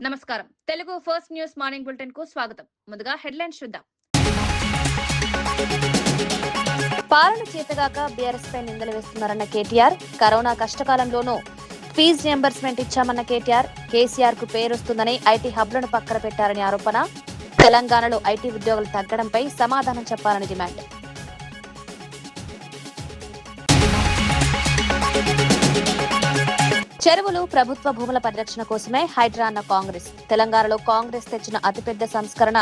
నమస్కారం. Telugu first news morning bulletin కు స్వాగతం. ముందుగా హెడ్లైన్స్ చూద్దాం. పాలన చేతగాక బీఆర్ఎస్ పై నిందలు వేస్తున్నారన్న కేటీఆర్, కరోనా కష్టకాలంలోనూ ఫీజు రియంబర్స్మెంట్ ఇచ్చామన్న కేటీఆర్, కేసీఆర్ కు పేరొస్తుందని ఐటీ హబ్లను పక్కన పెట్టారని ఆరోపణ. తెలంగాణలో ఐటీ ఉద్యోగులు తగ్గడంపై సమాధానం చెప్పాలని డిమాండ్. చెరువులు ప్రభుత్వ భూముల పరిరక్షణ కోసమే హైడ్రా అన్న కాంగ్రెస్. తెలంగాణలో కాంగ్రెస్ తెచ్చిన అతిపెద్ద సంస్కరణ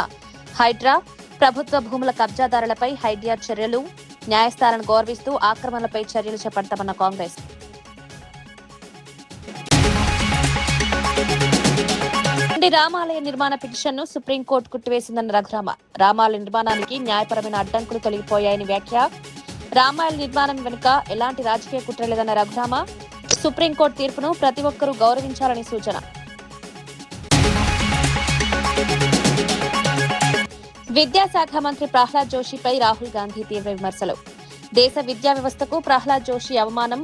హైడ్రా. ప్రభుత్వ భూముల కబ్జాదారులపై హైడ్రా చర్యలు, న్యాయస్థానాలను గౌరవిస్తూ ఆక్రమణలపై చర్యలు చేపడతామన్న కాంగ్రెస్. రామాలయ నిర్మాణ పిటిషన్ను సుప్రీంకోర్టు కుట్టివేసిందన్న రఘురామ. రామాలయ నిర్మాణానికి న్యాయపరమైన అడ్డంకులు తొలగిపోయాయని వ్యాఖ్య. రామాలయ నిర్మాణం వెనుక ఎలాంటి రాజకీయ కుట్ర లేదన్న రఘురామ. సుప్రీంకోర్టు తీర్పును ప్రతి ఒక్కరూ గౌరవించాలని సూచన. విద్యాశాఖ మంత్రి ప్రహ్లాద్ జోషిపై రాహుల్ గాంధీ తీవ్ర విమర్శలు. దేశ విద్యా వ్యవస్థకు ప్రహ్లాద్ జోషి అవమానం.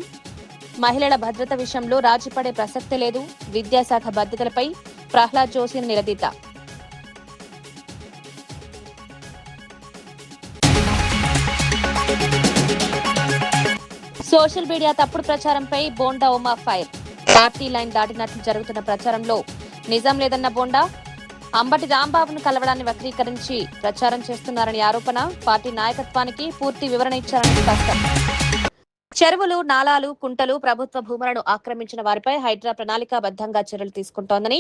మహిళల భద్రత విషయంలో రాజీపడే ప్రసక్తే లేదు. విద్యాశాఖ బాధ్యతలపై ప్రహ్లాద్ జోషిని నిలదీత. సోషల్ మీడియా తప్పుడు ప్రచారంపై Bonda Uma fire. Party line దాటినట్లు జరుగుతున్న ప్రచారంలో నిజం లేదన్న బోండా. అంబటి రాంబాబును కలవడాన్ని వక్రీకరించి ప్రచారం చేస్తున్నారని ఆరోపణ. పార్టీ నాయకత్వానికి పూర్తి వివరణ ఇచ్చారని స్పష్టం. చెరువులు, నాలాలు, కుంటలు, ప్రభుత్వ భూములను ఆక్రమించిన వారిపై హైడ్రా ప్రణాళికాబద్దంగా చర్యలు తీసుకుంటోందని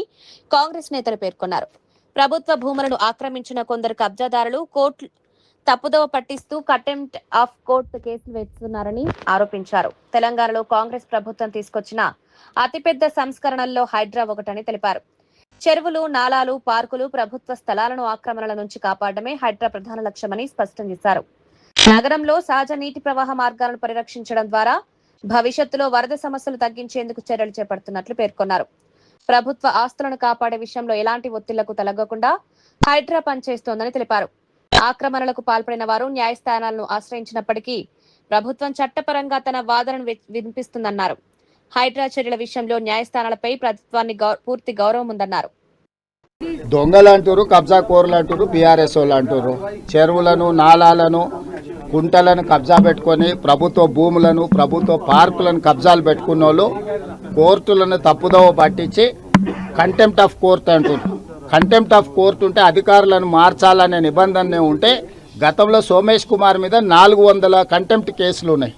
కాంగ్రెస్ నేతలు పేర్కొన్నారు. ప్రభుత్వ భూములను ఆక్రమించిన కొందరు కబ్జాదారులు కోర్టు తప్పుదోవ పట్టిస్తూ కంటెంప్ట్ ఆఫ్ కోర్టు కేసులు వేస్తున్నారని ఆరోపించారు. తెలంగాణలో కాంగ్రెస్ ప్రభుత్వం తీసుకొచ్చిన అతిపెద్ద సంస్కరణల్లో హైడ్రా ఒకటని తెలిపారు. చెరువులు, నాలాలు, పార్కులు, ప్రభుత్వ స్థలాలను ఆక్రమణల నుంచి కాపాడమే హైడ్రా ప్రధాన లక్ష్యమని స్పష్టం చేశారు. నగరంలో సహజ నీటి ప్రవాహ మార్గాలను పరిరక్షించడం ద్వారా భవిష్యత్తులో వరద సమస్యలు తగ్గించేందుకు చర్యలు చేపడుతున్నట్లు పేర్కొన్నారు. ప్రభుత్వ ఆస్తులను కాపాడే విషయంలో ఎలాంటి ఒత్తిళ్లకు తలగ్గకుండా హైడ్రా పనిచేస్తోందని తెలిపారు. ఆక్రమణలకు పాల్పడిన వారు న్యాయస్థానాలను ఆశ్రయించినప్పటికీ ప్రభుత్వం చట్టపరంగా తన వాదనను వినిపిస్తుందన్నారు. హైడ్రా చర్యల విషయంలో న్యాయస్థానాలపై ప్రభుత్వాన్ని పూర్తి గౌరవం ఉందన్నారు. దొంగలు అంటారు, కబ్జా కోర్లు అంటారు, బీఆర్ఎస్ వాళ్ళు అంటారు. చెరువులను, నాలాలను, కుంటలను కబ్జా పెట్టుకొని ప్రభుత్వ భూములను, ప్రభుత్వ పార్కులను కబ్జాలు పెట్టుకున్న వాళ్ళు కోర్టులను తప్పుదోవ పట్టించి కంటెంప్ట్ ఆఫ్ కోర్టు అంటారు. కంటెంప్ట్ ఆఫ్ కోర్టు ఉంటే అధికారులను మార్చాలనే నిబంధన ఉంటే గతంలో సోమేష్ కుమార్ మీద 400 కంటెంప్ట్ కేసులు ఉన్నాయి.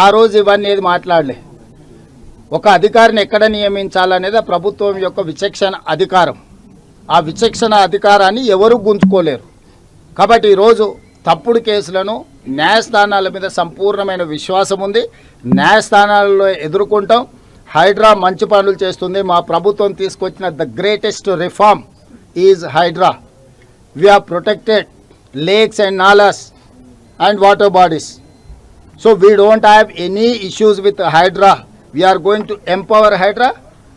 ఆ రోజు ఇవన్నీ ఏది మాట్లాడలే. ఒక అధికారిని ఎక్కడ నియమించాలనేది ప్రభుత్వం యొక్క విచక్షణ అధికారం. ఆ విచక్షణ అధికారాన్ని ఎవరు గుంజుకోలేరు. కాబట్టి ఈరోజు తప్పుడు కేసులను న్యాయస్థానాల మీద సంపూర్ణమైన విశ్వాసం ఉంది. న్యాయస్థానాలలో ఎదుర్కొంటాం. హైడ్రా మంచి పనులు చేస్తుంది. మా ప్రభుత్వం తీసుకొచ్చిన the greatest reform is HYDRAA. We are protected lakes and nalas and water bodies. So we don't have any issues with HYDRAA. We are going to empower Hydra.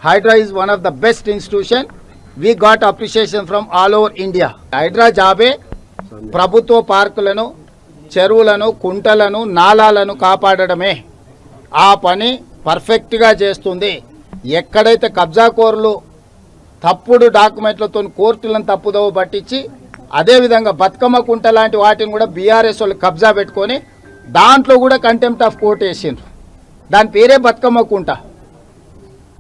Hydra is one of the best institution. We got appreciation from all over India. Hydra జాబే ప్రభుత్వ పార్కులను, చెరువులను, కుంటలను, నాలాలను కాపాడడమే. ఆ పని పర్ఫెక్ట్గా చేస్తుంది. ఎక్కడైతే కబ్జాకోరులు తప్పుడు డాక్యుమెంట్లతో కోర్టులను తప్పుదోవ పట్టించి అదేవిధంగా బతుకమ్మ కుంట లాంటి వాటిని కూడా బీఆర్ఎస్ వాళ్ళు కబ్జా పెట్టుకొని దాంట్లో కూడా కంటెంప్ట్ ఆఫ్ కోర్టు వేసిండ్రు. దాని పేరే బతుకమ్మ కుంట.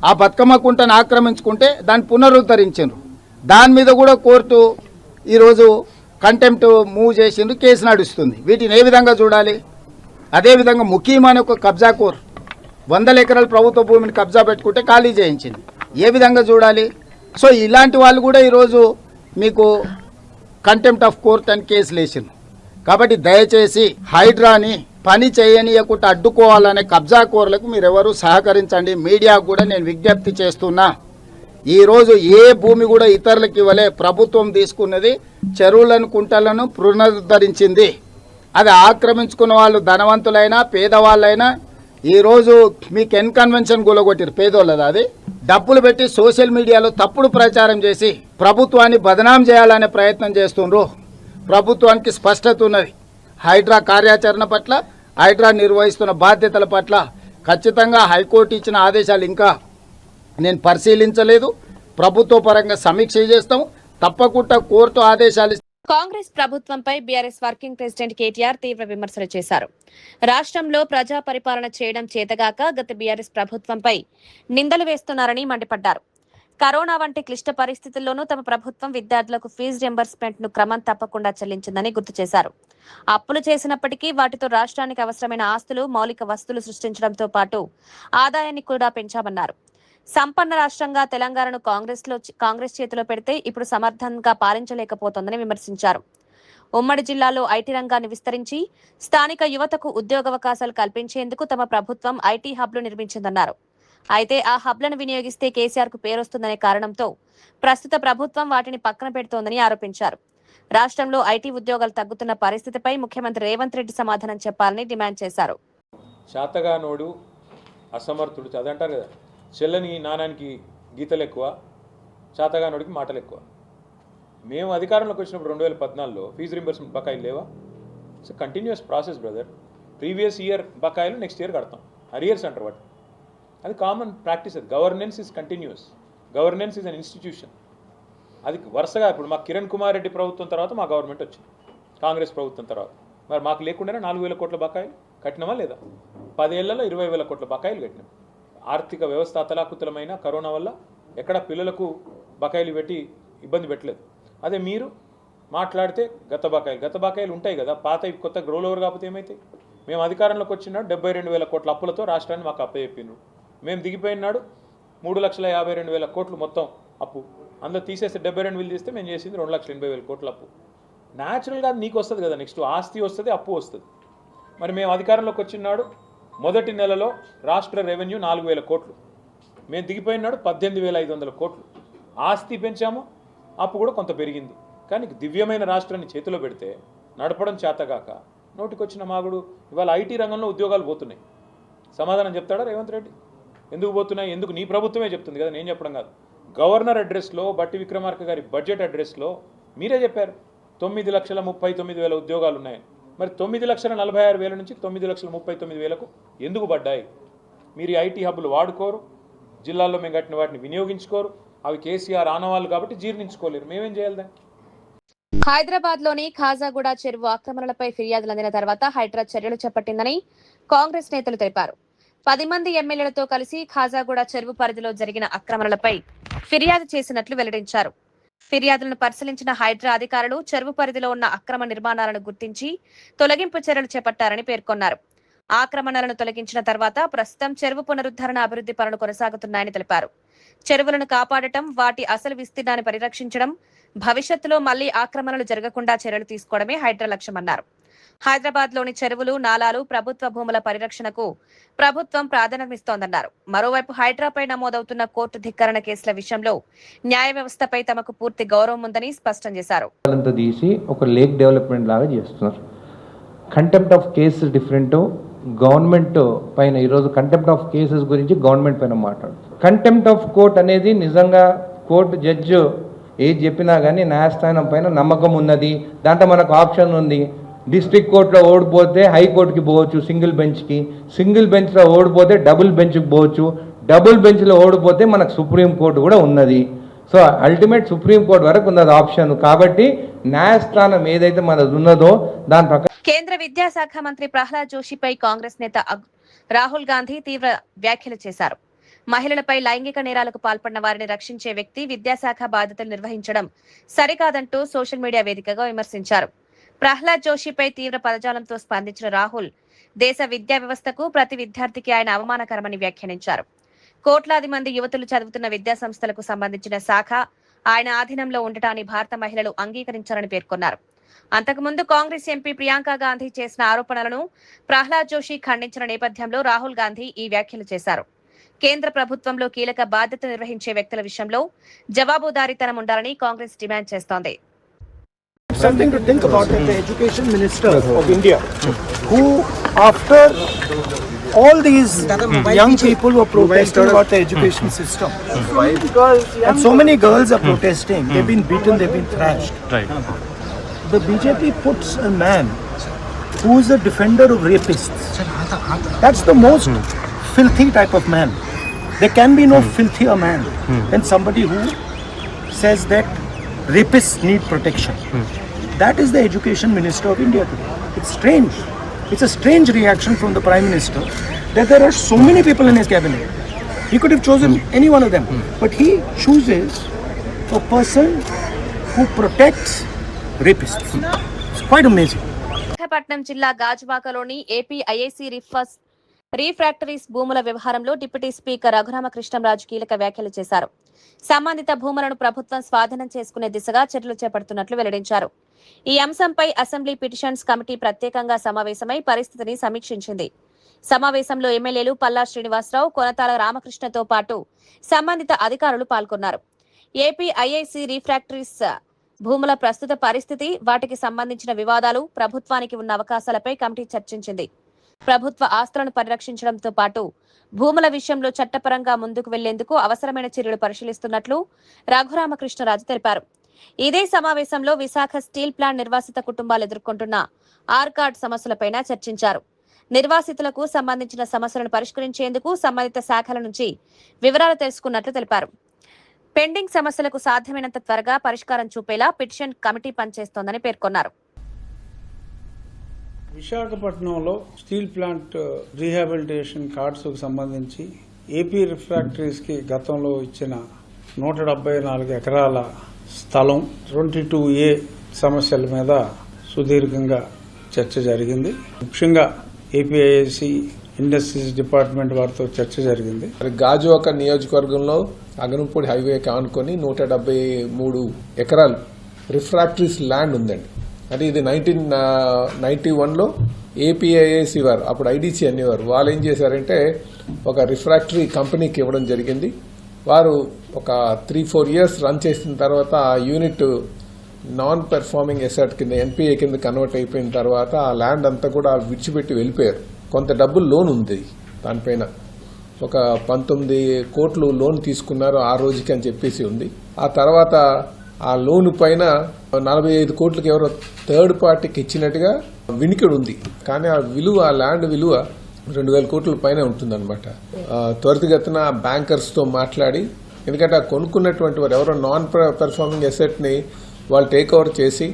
ఆ బతుకమ్మ కుంటను ఆక్రమించుకుంటే దాన్ని పునరుద్ధరించారు. దాని మీద కూడా కోర్టు ఈరోజు కంటెంప్ట్ మూవ్ చేసిండ్రు, కేసు నడుస్తుంది. వీటిని ఏ విధంగా చూడాలి? అదేవిధంగా ముఖ్యమైన ఒక కబ్జా కోర్ 100 ఎకరాల ప్రభుత్వ భూమిని కబ్జా పెట్టుకుంటే ఖాళీ చేయించింది. ఏ విధంగా చూడాలి? సో ఇలాంటి వాళ్ళు కూడా ఈరోజు మీకు కంటెంప్ట్ ఆఫ్ కోర్ట్ అని కేసులు వేసిండ్రు. కాబట్టి దయచేసి హైడ్రాని పని చేయనీయకుండా అడ్డుకోవాలనే కబ్జా కోర్లకు మీరెవరూ సహకరించండి. మీడియాకు కూడా నేను విజ్ఞప్తి చేస్తున్నా. ఈరోజు ఏ భూమి కూడా ఇతరులకు ఇవ్వలే. ప్రభుత్వం తీసుకున్నది చెరువులను, కుంటలను పునరుద్ధరించింది. అది ఆక్రమించుకున్న వాళ్ళు ధనవంతులైనా పేదవాళ్ళైనా ఈరోజు మీకు కన్వెన్షన్ కూలగొట్టారు పేదోళ్ళది. అది డబ్బులు పెట్టి సోషల్ మీడియాలో తప్పుడు ప్రచారం చేసి ప్రభుత్వాన్ని బదనాం చేయాలనే ప్రయత్నం చేస్తుండ్రు. ప్రభుత్వానికి స్పష్టత ఉన్నది. హైడ్రా కార్యాచరణ పట్ల, హైడ్రా నిర్వహిస్తున్న బాధ్యతల పట్ల ఖచ్చితంగా హైకోర్టు ఇచ్చిన ఆదేశాలు ఇంకా నేను పరిశీలించలేదు. ప్రభుత్వ పరంగా సమీక్ష చేస్తాం. తప్పకుండా కోర్టు ఆదేశాలు. కాంగ్రెస్ ప్రభుత్వంపై బీఆర్ఎస్ వర్కింగ్ ప్రెసిడెంట్ కేటీఆర్ తీవ్ర విమర్శలు చేశారు. రాష్ట్రంలో ప్రజా పరిపాలన చేయడం చేతగాక గత బీఆర్ఎస్ ప్రభుత్వంపై నిందలు వేస్తున్నారని మండిపడ్డారు. కరోనా వంటి క్లిష్ట పరిస్థితుల్లోనూ తమ ప్రభుత్వం విద్యార్థులకు ఫీజు రింబర్స్మెంట్ ను క్రమం తప్పకుండా చెల్లించిందని గుర్తు చేశారు. అప్పులు చేసినప్పటికీ వాటితో రాష్ట్రానికి అవసరమైన ఆస్తులు, మౌలిక వస్తువులు సృష్టించడంతో పాటు ఆదాయాన్ని కూడా పెంచామన్నారు. సంపన్న రాష్ట్రంగా తెలంగాణను కాంగ్రెస్ చేతిలో పెడితే ఇప్పుడు సమర్థంగా పాలించలేకపోతోందని విమర్శించారు. ఉమ్మడి జిల్లాలో ఐటీ రంగాన్ని విస్తరించి స్థానిక యువతకు ఉద్యోగావకాశాలు కల్పించేందుకు తమ ప్రభుత్వం ఐటీ హబ్లు నిర్మించిందన్నారు. అయితే ఆ హబ్లను వినియోగిస్తే కేసీఆర్ కు పేరొస్తుందనే కారణంతో ప్రస్తుత ప్రభుత్వం వాటిని పక్కన పెడుతోందని ఆరోపించారు. రాష్ట్రంలో ఐటీ ఉద్యోగాలు తగ్గుతున్న పరిస్థితిపై ముఖ్యమంత్రి రేవంత్ రెడ్డి సమాధానం చెప్పాలని డిమాండ్ చేశారు. శాతగానోడు అసమర్థుడు అదంటారు కదా, చెల్లని నానానికి గీతలు ఎక్కువ, శాతగానోడికి మాటలు ఎక్కువ. మేము అధికారంలోకి వచ్చినప్పుడు 2014లో ఫీజు రింబర్స్మెంట్ బకాయిలు లేవా? It's continuous process brother. Previous year బకాయిలు నెక్స్ట్ ఇయర్ కడతాం, అరియర్స్ అంటారు వాటి. అది కామన్ ప్రాక్టీస్. అది governance is continuous. Governance is an institution. అది వరుసగా ఇప్పుడు మా కిరణ్ కుమార్ రెడ్డి ప్రభుత్వం తర్వాత మా గవర్నమెంట్ వచ్చింది, కాంగ్రెస్ ప్రభుత్వం తర్వాత. మరి మాకు లేకుండానే 4,000 కోట్ల బకాయిలు కట్టినామా లేదా? 10 ఏళ్లలో 20,000 కోట్ల బకాయిలు కట్టినాం. ఆర్థిక వ్యవస్థ అతలాకుతలమైన కరోనా వల్ల ఎక్కడ పిల్లలకు బకాయిలు పెట్టి ఇబ్బంది పెట్టలేదు. అదే మీరు మాట్లాడితే గత బకాయిలు ఉంటాయి కదా, పాత కొత్త గ్రోల్ ఓవర్ కాకపోతే ఏమైతే? మేము అధికారంలోకి వచ్చిన 72,000 కోట్ల అప్పులతో రాష్ట్రాన్ని మాకు అప్పచెప్పినారు. మేము దిగిపోయిన నాడు 3,52,000 కోట్లు మొత్తం అప్పు. అందులో తీసేస్తే 72,000 తీస్తే మేము చేసింది 2,80,000 కోట్ల అప్పు. న్యాచురల్గా నీకు వస్తుంది కదా, నెక్స్ట్ ఆస్తి వస్తుంది, అప్పు వస్తుంది. మరి మేము అధికారంలోకి వచ్చినాడు మొదటి నెలలో రాష్ట్ర రెవెన్యూ 4,000 కోట్లు, మేము దిగిపోయినాడు 18,500 కోట్లు. ఆస్తి పెంచాము, అప్పు కూడా కొంత పెరిగింది. కానీ దివ్యమైన రాష్ట్రాన్ని చేతిలో పెడితే నడపడం చేతగాక నోటికొచ్చిన మాగుడు ఇవాళ ఐటీ రంగంలో ఉద్యోగాలు పోతున్నాయి. సమాధానం చెప్తాడా రేవంత్ రెడ్డి? ఎందుకు పోతున్నాయి? ఎందుకు? నీ ప్రభుత్వమే చెప్తుంది కదా, నేను చెప్పడం కాదు. గవర్నర్ అడ్రస్లో, బట్టి విక్రమార్క గారి బడ్జెట్ అడ్రస్లో మీరే చెప్పారు 9,39,000 ఉద్యోగాలు ఉన్నాయని. మరి 9,46,000 నుంచి 9,39,000కు ఎందుకు పడ్డాయి? మీరు ఐటీ హబ్బులు వాడుకోరు, జిల్లాల్లో మేము కట్టిన వాటిని వినియోగించుకోరు. అవి కేసీఆర్ ఆనవాళ్ళు కాబట్టి జీర్ణించుకోలేరు. మేమేం చేయాలి దాన్ని? హైదరాబాద్ లోని ఖాజాగూడ చెరువు ఆక్రమణలపై ఫిర్యాదులు అందిన తర్వాత హైడ్రా చర్యలు చేపట్టిందని కాంగ్రెస్ నేతలు తెలిపారు. 10 మంది ఎమ్మెల్యేలతో కలిసి ఖాజాగూడ చెరువు పరిధిలో జరిగిన ఆక్రమణలపై ఫిర్యాదు చేసినట్లు వెల్లడించారు. ఫిర్యాదులను పరిశీలించిన హైడ్రా అధికారులు చెరువు పరిధిలో ఉన్న అక్రమ నిర్మాణాలను గుర్తించి తొలగింపు చర్యలు చేపట్టారని పేర్కొన్నారు. ఆక్రమణలను తొలగించిన తర్వాత ప్రస్తుతం చెరువు పునరుద్ధరణ అభివృద్ధి పనులు కొనసాగుతున్నాయని తెలిపారు. చెరువులను కాపాడటం, వాటి అసలు విస్తీర్ణాన్ని పరిరక్షించడం, భవిష్యత్తులో మళ్లీ ఆక్రమణలు జరగకుండా చర్యలు తీసుకోవడమే హైడ్రా లక్ష్యమన్నారు. హైదరాబాద్ లోని చెరువులు, నాలాలు, ప్రభుత్వ భూముల పరిరక్షణకు ప్రభుత్వం ప్రాధాన్యమిస్తోందన్నారు. మరోవైపు హైడ్రాపై నమోదవుతున్న కోర్టు ధిక్కరణ కేసుల విషయంలో న్యాయ వ్యవస్థపై తమకు పూర్తి గౌరవం ఉందని స్పష్టం చేశారు. ఒక లేక్ డెవలప్మెంట్ లాగా చేస్తున్నారు. Contempt of cases different. Government పైన ఈరోజు కంటెంప్ట్ ఆఫ్ కేసెస్ గురించి గవర్నమెంట్ పైన మాట్లాడుతుంది. కంటెంప్ట్ ఆఫ్ కోర్ట్ అనేది నిజంగా కోర్టు జడ్జి ఏది చెప్పినా కానీ న్యాయస్థానం పైన నమ్మకం ఉన్నది. దాంట్లో మనకు ఆప్షన్ ఉంది. డిస్ట్రిక్ట్ కోర్టులో ఓడిపోతే హైకోర్టుకి పోవచ్చు, సింగిల్ బెంచ్కి. సింగిల్ బెంచ్లో ఓడిపోతే డబుల్ బెంచ్కి పోవచ్చు. డబుల్ బెంచ్లో ఓడిపోతే మనకు సుప్రీంకోర్టు కూడా ఉన్నది. సో అల్టిమేట్ సుప్రీంకోర్టు వరకు ఉన్నది ఆప్షన్. కాబట్టి న్యాయస్థానం ఏదైతే మనది ఉన్నదో దాని ప్రకారం. కేంద్ర విద్యాశాఖ మంత్రి ప్రహ్లాద్ జోషిపై కాంగ్రెస్ నేత రాహుల్ గాంధీ తీవ్ర వ్యాఖ్యలు చేశారు. మహిళలపై లైంగిక నేరాలకు పాల్పడిన వారిని రక్షించే వ్యక్తి విద్యాశాఖ బాధ్యతలు నిర్వహించడం సరికాదంటూ సోషల్ మీడియా వేదికగా విమర్శించారు. ప్రహ్లాద్ జోషిపై తీవ్ర పదజాలంతో స్పందించిన రాహుల్ దేశ విద్యా వ్యవస్థకు, ప్రతి విద్యార్థికి ఆయన అవమానకరమని వ్యాఖ్యానించారు. కోట్లాది మంది యువతులు చదువుతున్న విద్యా సంస్థలకు సంబంధించిన శాఖ ఆయన ఆధీనంలో ఉండటాన్ని భారత మహిళలు అంగీకరించారని పేర్కొన్నారు. అంతకుముందు కాంగ్రెస్ ఎంపీ ప్రియాంక గాంధీ చేసిన ఆరోపణలను ప్రహ్లాద్ జోషి ఖండించిన నేపథ్యంలో రాహుల్ గాంధీ ఈ వ్యాఖ్యలు చేశారు. కేంద్ర ప్రభుత్వంలో కీలక బాధ్యత నిర్వహించే వ్యక్తుల విషయంలో జవాబుదారీతనం ఉండాలని కాంగ్రెస్ డిమాండ్ చేస్తోంది. Something to think about is the education minister of India, who after all these young people were protesting about the education system, and so many girls are protesting, they've been beaten, they've been thrashed. The BJP puts a man who is a defender of rapists. That's the most filthy type of man. There can be no filthier man than somebody who says that rapists need protection. That is the education minister of India today. It's strange. It's a strange reaction from the Prime Minister that there are so many people in his cabinet. He could have chosen any one of them, but he chooses a person who protects rapists. It's quite amazing. Visakhapatnam జిల్లా గాజువాకలోని AP IIC రీఫ్రాక్టరీస్ భూముల వ్యవహారంలో deputy speaker Raghurama Krishnam Raju కీలక వ్యాఖ్యలు చేశారు. సంబంధిత భూములను ప్రభుత్వం స్వాధీనం చేసుకునే దిశగా చర్యలు చేపడుతున్నట్లు వెల్లడించారు. ఈ అంశంపై అసెంబ్లీ పిటిషన్స్ కమిటీ ప్రత్యేకంగా సమావేశమై పరిస్థితిని సమీక్షించింది. సమావేశంలో ఎమ్మెల్యేలు పల్లా శ్రీనివాసరావు, కొనతాల రామకృష్ణతో పాటు సంబంధిత అధికారులు పాల్గొన్నారు. ఏపీ ఐఐసి రీఫ్రాక్టరీస్ భూముల ప్రస్తుత పరిస్థితి, వాటికి సంబంధించిన వివాదాలు, ప్రభుత్వానికి ఉన్న అవకాశాలపై కమిటీ చర్చించింది. ప్రభుత్వ ఆస్తులను పరిరక్షించడంతో పాటు భూముల విషయంలో చట్టపరంగా ముందుకు వెళ్లేందుకు అవసరమైన చర్యలు పరిశీలిస్తున్నట్లు రఘురామకృష్ణరాజు తెలిపారు. ఇదే సమావేశంలో విశాఖ స్టీల్ ప్లాంట్ నిర్వాసిత కుటుంబాలు ఎదుర్కొంటున్న ఆర్కాడ్ సమస్యలపైన చర్చించారు. నిర్వాసితులకు సంబంధించిన సమస్యలను పరిష్కరించేందుకు సంబంధిత శాఖల నుంచి వివరాలు తెలుసుకున్నట్లు తెలిపారు. పెండింగ్ సమస్యలకు సాధ్యమైనంత త్వరగా పరిష్కారం చూపేలా పిటిషన్ కమిటీ పనిచేస్తోందని పేర్కొన్నారు. విశాఖపట్నంలో స్టీల్ ప్లాంట్ రీహాబిలిటేషన్ కార్డ్స్ కు సంబంధించి ఏపీ రిఫ్రాక్టరీస్ కి గతంలో ఇచ్చిన 174 ఎకరాల స్థలం 22A సమస్యల మీద సుదీర్ఘంగా చర్చ జరిగింది. ముఖ్యంగా ఏపీఐఐసి ఇండస్ట్రీస్ డిపార్ట్మెంట్ వారితో చర్చ జరిగింది. గాజువాక నియోజకవర్గంలో అగనంపూడి హైవేకి ఆనుకొని 173 ఎకరాలు రిఫ్రాక్టరీస్ ల్యాండ్ ఉందండి. అంటే ఇది 1991లో ఏపీఐఐసి వారు, అప్పుడు ఐడిసి అనేవారు, వాళ్ళు ఏం చేశారంటే ఒక రిఫ్రాక్టరీ కంపెనీకి ఇవ్వడం జరిగింది. వారు ఒక 3-4 ఇయర్స్ రన్ చేసిన తర్వాత ఆ యూనిట్ నాన్ పెర్ఫార్మింగ్ ఎసెట్ కింద ఎన్పిఏ కింద కన్వర్ట్ అయిపోయిన తర్వాత ఆ ల్యాండ్ అంతా కూడా విడిచిపెట్టి వెళ్ళిపోయారు. కొంత డబ్బులు లోన్ ఉంది దానిపైన, ఒక 19 కోట్లు లోన్ తీసుకున్నారు ఆ రోజుకి అని చెప్పేసి ఉంది. ఆ తర్వాత ఆ లోన్ పైన 45 కోట్లకి ఎవరో థర్డ్ పార్టీకి ఇచ్చినట్టుగా వినికిడి ఉంది. కానీ ఆ విలువ, ఆ ల్యాండ్ విలువ 2000 కోట్ల పైన ఉంటుందన్నమాట. త్వరితగతిన బ్యాంకర్స్తో మాట్లాడి, ఎందుకంటే ఆ కొనుక్కున్నటువంటి వారు ఎవరో నాన్ పెర్ఫార్మింగ్ ఎసెట్ని వాళ్ళు టేక్ ఓవర్ చేసి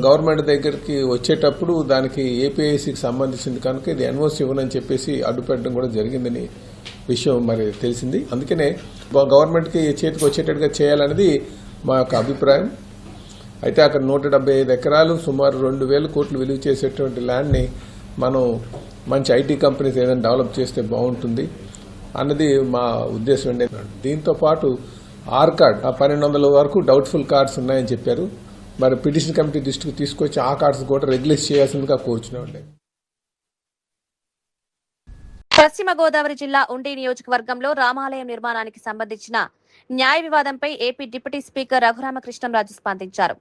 గవర్నమెంట్ దగ్గరికి వచ్చేటప్పుడు దానికి ఏపీఐసికి సంబంధించింది కనుక ఇది ఎన్ఓసి ఇవ్వనని చెప్పేసి అడ్డుపెట్టడం కూడా జరిగిందని విషయం మరి తెలిసింది. అందుకనే గవర్నమెంట్కి చేతికి వచ్చేటట్టుగా చేయాలనేది మా యొక్క అభిప్రాయం. అయితే అక్కడ 175 ఎకరాలు సుమారు 2000 కోట్లు విలువ చేసేటువంటి ల్యాండ్ని మనం మంచి ఐటీ కంపెనీస్ ఏదైనా డెవలప్ చేస్తే బాగుంటుంది అన్నది మా ఉద్దేశం అండి. దీంతో పాటు ఆర్కాడ్ 1200 వరకు డౌట్ఫుల్ కార్డ్స్ ఉన్నాయని చెప్పారు. మరి పిటిషన్ కమిటీ దృష్టికి తీసుకొచ్చి ఆ కార్డ్స్ కూడా రెగ్యులేట్ చేయాల్సిందిగా కోరుచున్నామండి. పశ్చిమ గోదావరి జిల్లా ఉండి నియోజకవర్గంలో రామాలయం నిర్మాణానికి సంబంధించిన న్యాయ వివాదంపై ఏపీ డిప్యూటీ స్పీకర్ రఘురామకృష్ణంరాజు స్పందించారు.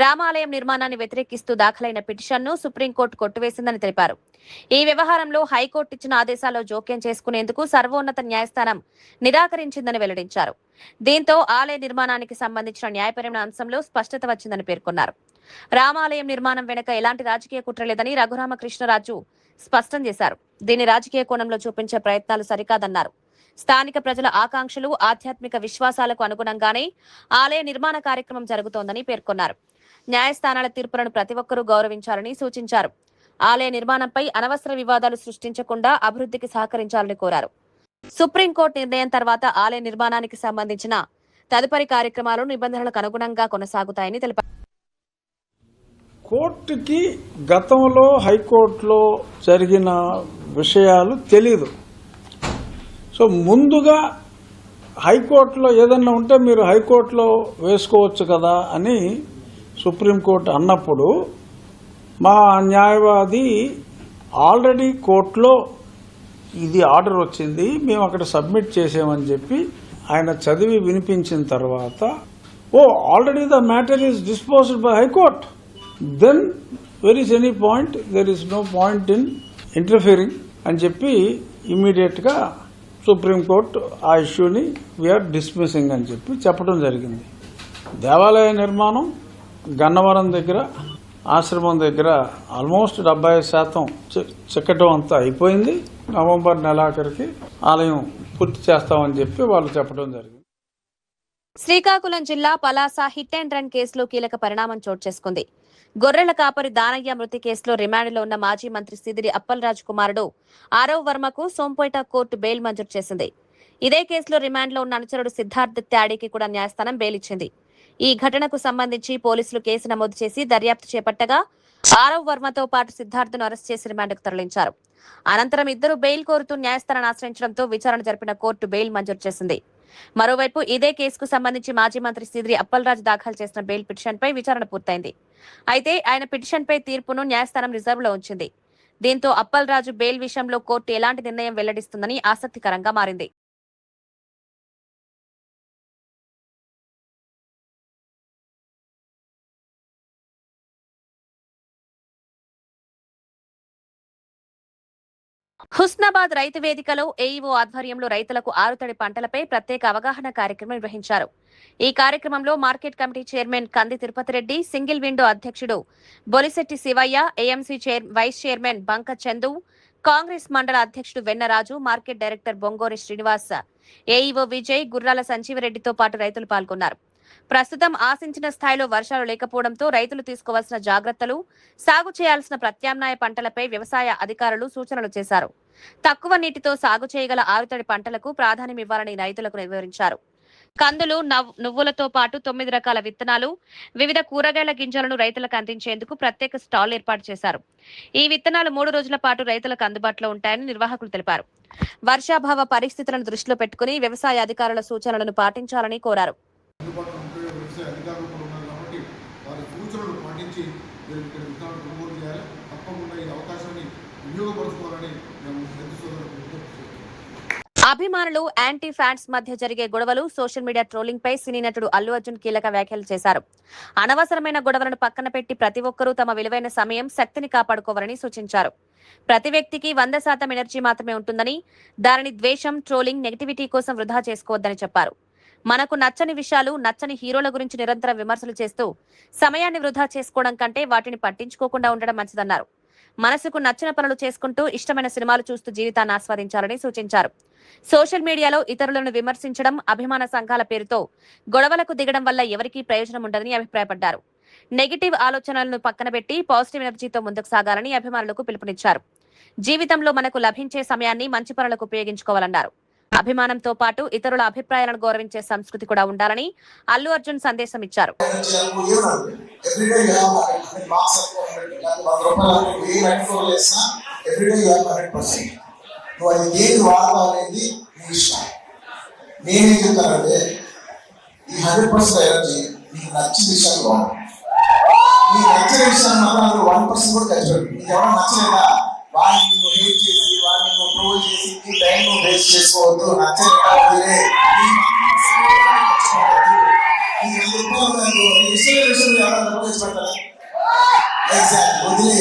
రామాలయం నిర్మాణాన్ని వ్యతిరేకిస్తూ దాఖలైన పిటిషన్ను సుప్రీంకోర్టు కొట్టివేసిందని తెలిపారు. ఈ వ్యవహారంలో హైకోర్టు ఇచ్చిన ఆదేశాల్లో జోక్యం చేసుకునేందుకు సర్వోన్నత న్యాయస్థానం నిరాకరించిందని వెల్లడించారు. దీంతో ఆలయ నిర్మాణానికి సంబంధించిన న్యాయపరమైన అంశంలో స్పష్టత వచ్చిందని పేర్కొన్నారు. రామాలయం నిర్మాణం వెనుక ఎలాంటి రాజకీయ కుట్ర లేదని రఘురామకృష్ణరాజు స్పష్టం చేశారు. దీన్ని రాజకీయ కోణంలో చూపించే ప్రయత్నాలు సరికాదన్నారు. స్థానిక ప్రజల ఆకాంక్షలు, ఆధ్యాత్మిక విశ్వాసాలకు అనుగుణంగానే ఆలయ నిర్మాణ కార్యక్రమం జరుగుతోందని పేర్కొన్నారు. న్యాయస్థానాల తీర్పులను ప్రతి ఒక్కరూ గౌరవించాలని సూచించారు. ఆలయ నిర్మాణంపై అనవసర వివాదాలు సృష్టించకుండా అభివృద్ధికి సహకరించాలని కోరారు. సుప్రీంకోర్టు నిర్ణయం తర్వాత ఆలయ నిర్మాణానికి సంబంధించిన తదుపరి కార్యక్రమాలు నిబంధనలకు అనుగుణంగా కొనసాగుతాయని తెలిపారు. కోర్టుకి గతంలో హైకోర్టులో జరిగిన విషయాలు తెలీదు. సో ముందుగా హైకోర్టులో ఏదన్నా ఉంటే మీరు హైకోర్టులో వేసుకోవచ్చు కదా అని సుప్రీంకోర్టు అన్నప్పుడు మా న్యాయవాది ఆల్రెడీ కోర్టులో ఇది ఆర్డర్ వచ్చింది, మేము అక్కడ సబ్మిట్ చేసామని చెప్పి ఆయన చదివి వినిపించిన తర్వాత, already the matter is disposed by High Court, then where is any point, there is no point in interfering అని చెప్పి ఇమ్మీడియట్గా సుప్రీంకోర్టు ఆ ఇష్యూని వీఆర్ డిస్మిసింగ్ అని చెప్పి చెప్పడం జరిగింది. దేవాలయ నిర్మాణం గన్నవరం దగ్గర, ఆశ్రమం దగ్గర ఆల్మోస్ట్ 70% చెక్కటం అంతా అయిపోయింది. నవంబర్ నెలాఖరికి ఆలయం పూర్తి చేస్తామని చెప్పి వాళ్ళు చెప్పడం జరిగింది. శ్రీకాకుళం జిల్లా పలాస హిట్ అండ్ రన్ కేసులో కీలక పరిణామం చోటు చేసుకుంది. గొర్రెల కాపరి దానయ్య మృతి కేసులో రిమాండ్లో ఉన్న మాజీ మంత్రి సిదిరి అప్పలరాజు కుమారుడు ఆరవ్ వర్మకు సోంపేట కోర్టు బెయిల్ మంజూరు చేసింది. ఇదే కేసులో రిమాండ్లో ఉన్న అనుచరుడు సిద్ధార్థ్ త్యాడికి కూడా న్యాయస్థానం బెయిల్ ఇచ్చింది. ఈ ఘటనకు సంబంధించి పోలీసులు కేసు నమోదు చేసి దర్యాప్తు చేపట్టగా ఆరవ్ వర్మతో పాటు సిద్ధార్థ్ను అరెస్ట్ చేసి రిమాండ్కు తరలించారు. అనంతరం ఇద్దరు బెయిల్ కోరుతూ న్యాయస్థానాన్ని ఆశ్రయించడంతో విచారణ జరిపిన కోర్టు బెయిల్ మంజూరు చేసింది. మరోవైపు ఇదే కేసుకు సంబంధించి మాజీ మంత్రి సిదిరి అప్పలరాజు దాఖలు చేసిన బెయిల్ పిటిషన్పై విచారణ పూర్తయింది. అయితే ఆయన పిటిషన్పై తీర్పును న్యాయస్థానం రిజర్వ్లో ఉంచింది. దీంతో అప్పలరాజు బెయిల్ విషయంలో కోర్టు ఎలాంటి నిర్ణయం వెల్లడిస్తుందని ఆసక్తికరంగా మారింది. హుస్నాబాద్ రైతు వేదికలో ఏఈఓ ఆధ్వర్యంలో రైతులకు ఆరుతడి పంటలపై ప్రత్యేక అవగాహన కార్యక్రమం నిర్వహించారు. ఈ కార్యక్రమంలో మార్కెట్ కమిటీ చైర్మన్ కంది తిరుపతి రెడ్డి, సింగిల్ విండో అధ్యక్షుడు Bolisetti Shivaiah, AMC vice chairman Banka Chandu, Congress మండల అధ్యక్షుడు Vennaraju, market director Bongori Srinivas, AEO Vijay, Gurrala సంజీవరెడ్డితో పాటు రైతులు పాల్గొన్నారు. ప్రస్తుతం ఆశించిన స్థాయిలో వర్షాలు లేకపోవడంతో రైతులు తీసుకోవాల్సిన జాగ్రత్తలు, సాగు చేయాల్సిన ప్రత్యామ్నాయ పంటలపై వ్యవసాయ అధికారులు సూచనలు చేశారు. తక్కువ నీటితో సాగు చేయగల ఆరుతడి పంటలకు ప్రాధాన్యం ఇవ్వాలని రైతులకు వివరించారు. కందులు, నువ్వులతో పాటు 9 రకాల విత్తనాలు, వివిధ కూరగాయల గింజలను రైతులకు అందించేందుకు ప్రత్యేక స్టాల్ ఏర్పాటు చేశారు. ఈ విత్తనాలు 3 రోజుల పాటు రైతులకు అందుబాటులో ఉంటాయని నిర్వాహకులు తెలిపారు. వర్షాభావ పరిస్థితులను దృష్టిలో పెట్టుకుని వ్యవసాయ అధికారుల సూచనలను పాటించాలని కోరారు. అభిమానులు, యాంటీ ఫ్యాన్స్ మధ్య జరిగే గొడవలు, సోషల్ మీడియా ట్రోలింగ్ పై సినీ నటుడు అల్లు అర్జున్ కీలక వ్యాఖ్యలు చేశారు. అనవసరమైన గొడవలను పక్కన పెట్టి ప్రతి ఒక్కరూ తమ విలువైన సమయం, శక్తిని కాపాడుకోవాలని సూచించారు. ప్రతి వ్యక్తికి 100% ఎనర్జీ మాత్రమే ఉంటుందని, దానిని ద్వేషం, ట్రోలింగ్, నెగిటివిటీ కోసం వృధా చేసుకోవద్దని చెప్పారు. మనకు నచ్చని విషయాలు, నచ్చని హీరోల గురించి నిరంతరం విమర్శలు చేస్తూ సమయాన్ని వృధా చేసుకోవడం కంటే వాటిని పట్టించుకోకుండా ఉండడం మంచిదన్నారు. మనసుకు నచ్చిన పనులు చేసుకుంటూ ఇష్టమైన సినిమాలు చూస్తూ జీవితాన్ని ఆస్వాదించాలని సూచించారు. సోషల్ మీడియాలో ఇతరులను విమర్శించడం, అభిమాన సంఘాల పేరుతో గొడవలకు దిగడం వల్ల ఎవరికీ ప్రయోజనం ఉండదని అభిప్రాయపడ్డారు. నెగిటివ్ ఆలోచనలను పక్కన పెట్టి పాజిటివ్ ఎనర్జీతో ముందుకు సాగాలని అభిమానులకు పిలుపునిచ్చారు. జీవితంలో మనకు లభించే సమయాన్ని మంచి పనులకు ఉపయోగించుకోవాలన్నారు. అభిమానంతో పాటు ఇతరుల అభిప్రాయాలను గౌరవించే సంస్కృతి కూడా ఉండాలని అల్లు అర్జున్ సందేశం ఇచ్చారు. నేనేం చెప్తానంటే ఈ 100% ఎనర్జీ నీకు నచ్చిన విషయాలు నీకు నచ్చిన విషయాలు మాత్రం 1% కూడా ఖర్చు పెట్టి నీకు ఎవరైనా నచ్చలేదా వాళ్ళని నువ్వు హేట్ చేసి, వాళ్ళని నువ్వు ట్రోల్ చేసి నీ టైం నువ్వు వేస్ట్ చేసుకోవద్దు. నచ్చలేదా వదిలే. వదిలే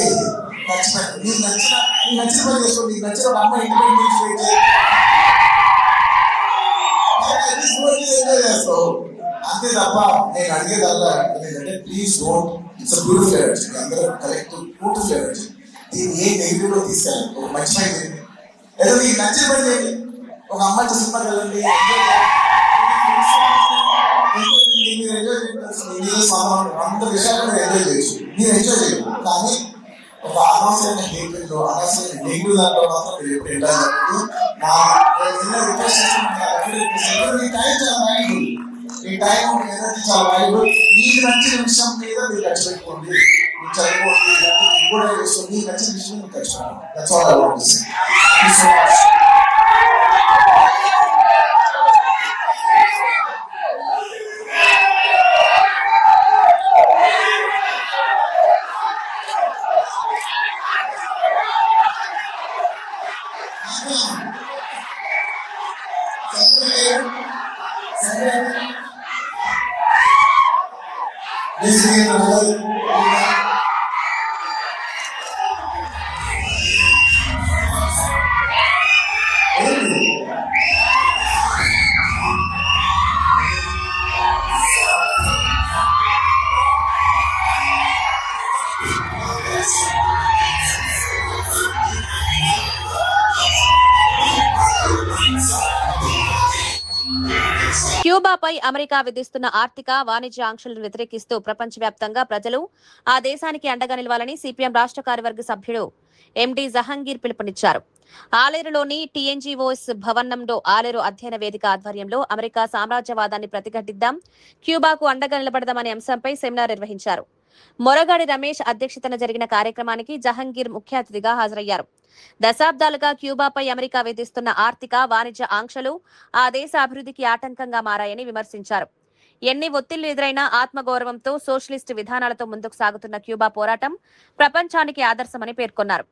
ఖర్చు నీకు నచ్చిన పని చేసుకో. నీకు నచ్చిన ఒక అమ్మాయి ఇంటికి చేస్తావు అంతే తప్ప నేను అడిగేదల్లా ఏంటంటే please don't. It's beautiful energy. అందరూ కలెక్టివ్ బ్యూటిఫుల్ ఎనర్జీ. దీన్ని ఏ నెగిటివ్ లో తీసుకెళ్ళండి. ఒక మంచి పని చేయండి, ఏదో మీకు నచ్చిన పని చేయండి. ఒక అమ్మాయితో సినిమా వెళ్ళండి, మీరు ఎంజాయ్ చేయాల్సిన అంత విషయాలు మీరు ఎంజాయ్ చేయొచ్చు. మీరు ఎంజాయ్ చేయండి. కానీ ఒక అనవసరమైన హేట్మెంట్, అనవసరమైన నెగిటివ్ దాంట్లో మాత్రం మీరు ఎప్పుడు ఎంజాయ్ చేయండి. రిక్వెస్ట్ చేస్తున్నాను, మీ టైం చాలా వాల్యుబుల్. మీ టైం ఎనర్జీ చాలా వాల్యుబుల్. మీకు నచ్చిన విషయం మీద మీరు ఖర్చు పెట్టుకోండి. మీరు చదువుకోండి, కూడా చేస్తుంది. మీకు నచ్చిన విషయం మీకు ఖర్చు పెట్టుకోండి. That's all I want to say. Thank you so much. క్యూబాపై అమెరికా విధిస్తున్న ఆర్థిక వాణిజ్య ఆంక్షలను వ్యతిరేకిస్తూ ప్రపంచవ్యాప్తంగా ప్రజలు ఆ దేశానికి అండగా నిలవాలని సిపిఎం రాష్ట్ర కార్యవర్గ సభ్యుడు ఎండి జహంగీర్ పిలుపునిచ్చారు. ఆలేరులోని టీఎన్జీఓఎస్ భవనంలో ఆలేరు అధ్యయన వేదిక ఆధ్వర్యంలో అమెరికా సామ్రాజ్యవాదాన్ని ప్రతిఘటిద్దాం, క్యూబాకు అండగా నిలబడదామనే అంశంపై సెమినార్ నిర్వహించారు. మొరగాడి రమేష్ అధ్యక్షతన జరిగిన కార్యక్రమానికి జహంగీర్ ముఖ్య అతిథిగా హాజరయ్యారు. దశాబ్దాలుగా క్యూబాపై అమెరికా విధిస్తున్న ఆర్థిక వాణిజ్య ఆంక్షలు ఆ దేశ అభివృద్ధికి ఆటంకంగా మారాయని విమర్శించారు. ఎన్ని ఒత్తిళ్లు ఎదురైనా ఆత్మగౌరవంతో సోషలిస్టు విధానాలతో ముందుకు సాగుతున్న క్యూబా పోరాటం ప్రపంచానికి ఆదర్శమని పేర్కొన్నారు.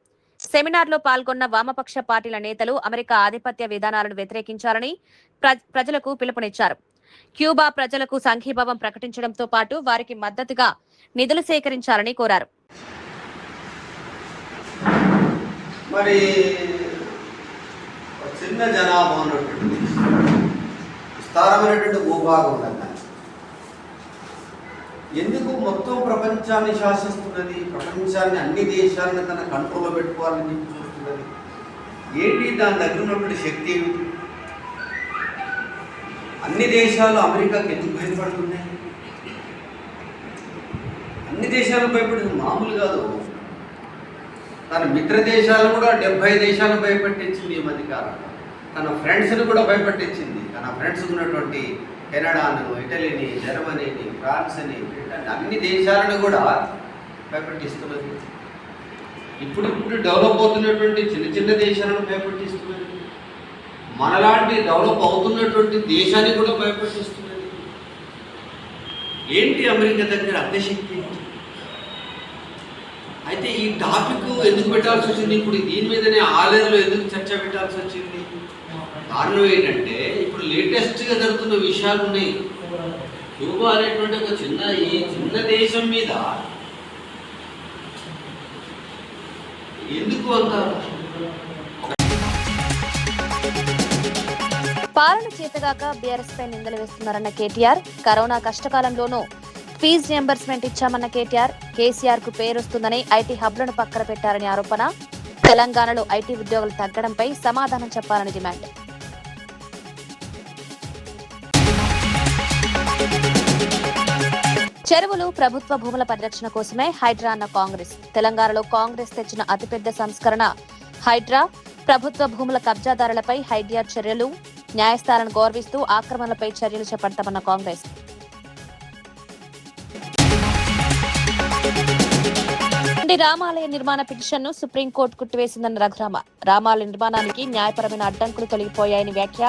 సెమినార్లో పాల్గొన్న వామపక్ష పార్టీల నేతలు అమెరికా ఆధిపత్య విధానాలను వ్యతిరేకించాలని ప్రజలకు పిలుపునిచ్చారు. క్యూబా ప్రజలకు సంఘీభావం ప్రకటించడంతో పాటు వారికి మద్దతుగా నిధులు సేకరించాలని కోరారు. మరి చిన్న జనాభా ఉన్నటువంటి విస్తారమైనటువంటి భూభాగం ఉండగా ఎందుకు మొత్తం ప్రపంచాన్ని శాసిస్తున్నది, ప్రపంచాన్ని అన్ని దేశాలను తన కంట్రోల్లో పెట్టుకోవాలని చెప్పి చూస్తున్నది ఏంటి? దాని దగ్గర ఉన్నటువంటి శక్తి ఏమిటి? అన్ని దేశాలు అమెరికాకి ఎందుకు భయపడుతున్నాయి? అన్ని దేశాలు భయపడింది మామూలు కాదు. తన మిత్ర దేశాలు కూడా 70 దేశాలు భయపెట్టించింది ఈ మధ్య కాలంలో. తన ఫ్రెండ్స్ని కూడా భయపెట్టించింది. తన ఫ్రెండ్స్ ఉన్నటువంటి కెనడాను, ఇటలీని, జర్మనీని, ఫ్రాన్స్ని, బ్రిటన్ అన్ని దేశాలను కూడా భయపెట్టిస్తున్నది. ఇప్పుడు డెవలప్ అవుతున్నటువంటి చిన్న చిన్న దేశాలను భయపెట్టిస్తున్నది. మనలాంటి డెవలప్ అవుతున్నటువంటి దేశాన్ని కూడా భయపెట్టిస్తున్నది. ఏంటి అమెరికా దగ్గర అగ్నిశక్తి? అయితే ఈ టాపిక్ ఎందుకు పెట్టాల్సి వచ్చింది? ఇప్పుడు దీని మీదనే ఆలేరులో ఎందుకు చర్చ పెట్టాల్సి వచ్చింది? కారణం ఏంటంటే ఇప్పుడు లేటెస్ట్గా జరుగుతున్న విషయాలు ఉన్నాయి. క్యూబా అనేటువంటి ఒక చిన్న దేశం మీద ఎందుకు అంటారు? పాలన చేతగాక బీఆర్ఎస్ పై నిందలు వేస్తున్నారన్న కేటీఆర్, కరోనా కష్టకాలంలోనూ ఫీజు రియంబర్స్మెంట్ ఇచ్చామన్న కేసీఆర్ కు పేరొస్తుందని ఐటీ హబ్లను పక్కన పెట్టారని ఆరోపణ. తెలంగాణలో ఐటీ ఉద్యోగులు తగ్గడంపై సమాధానం చెప్పాలని డిమాండ్. చెరువులు ప్రభుత్వ భూముల పరిరక్షణ కోసమే హైడ్రా అన్న కాంగ్రెస్. తెలంగాణలో కాంగ్రెస్ తెచ్చిన అతిపెద్ద సంస్కరణ హైడ్రా. ప్రభుత్వ భూముల కబ్జాదారులపై హైడ్రా చర్యలు, న్యాయస్థానాలను గౌరవిస్తూ ఆక్రమణలపై చర్యలు చేపడతామన్న కాంగ్రెస్. రామాలయ నిర్మాణ పిటిషన్ను సుప్రీంకోర్టు కొట్టివేసిందన్న రఘురామ. రామాలయ నిర్మాణానికి న్యాయపరమైన అడ్డంకులు తొలగిపోయాయని వ్యాఖ్య.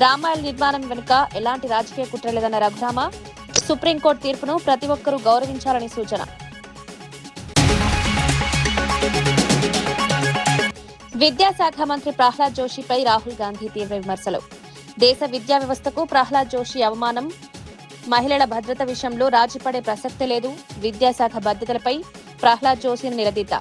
రామాలయ నిర్మాణం వెనుక ఎలాంటి రాజకీయ కుట్ర లేదన్న రఘురామ. సుప్రీంకోర్టు తీర్పును ప్రతి ఒక్కరూ గౌరవించాలని సూచన. విద్యాశాఖ మంత్రి ప్రహ్లాద్ జోషిపై రాహుల్ గాంధీ తీవ్ర విమర్శలు. దేశ విద్యా వ్యవస్థకు ప్రహ్లాద్ జోషి అవమానం. మహిళల భద్రత విషయంలో రాజీపడే ప్రసక్తే లేదు. విద్యాశాఖ బాధ్యతలపై ప్రహ్లాద్ జోషిని నిలదీత.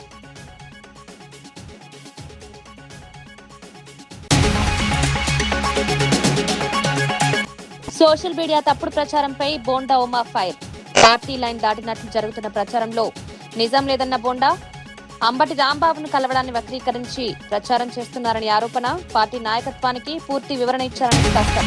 సోషల్ మీడియా తప్పుడు ప్రచారంపై Bonda Uma fire. Party line దాటినట్లు జరుగుతున్న ప్రచారంలో నిజం లేదన్న బోండా. అంబటి రాంబాబును కలవడాన్ని వక్రీకరించి ప్రచారం చేస్తున్నారని ఆరోపణ. పార్టీ నాయకత్వానికి పూర్తి వివరణ ఇచ్చారని స్పష్టం.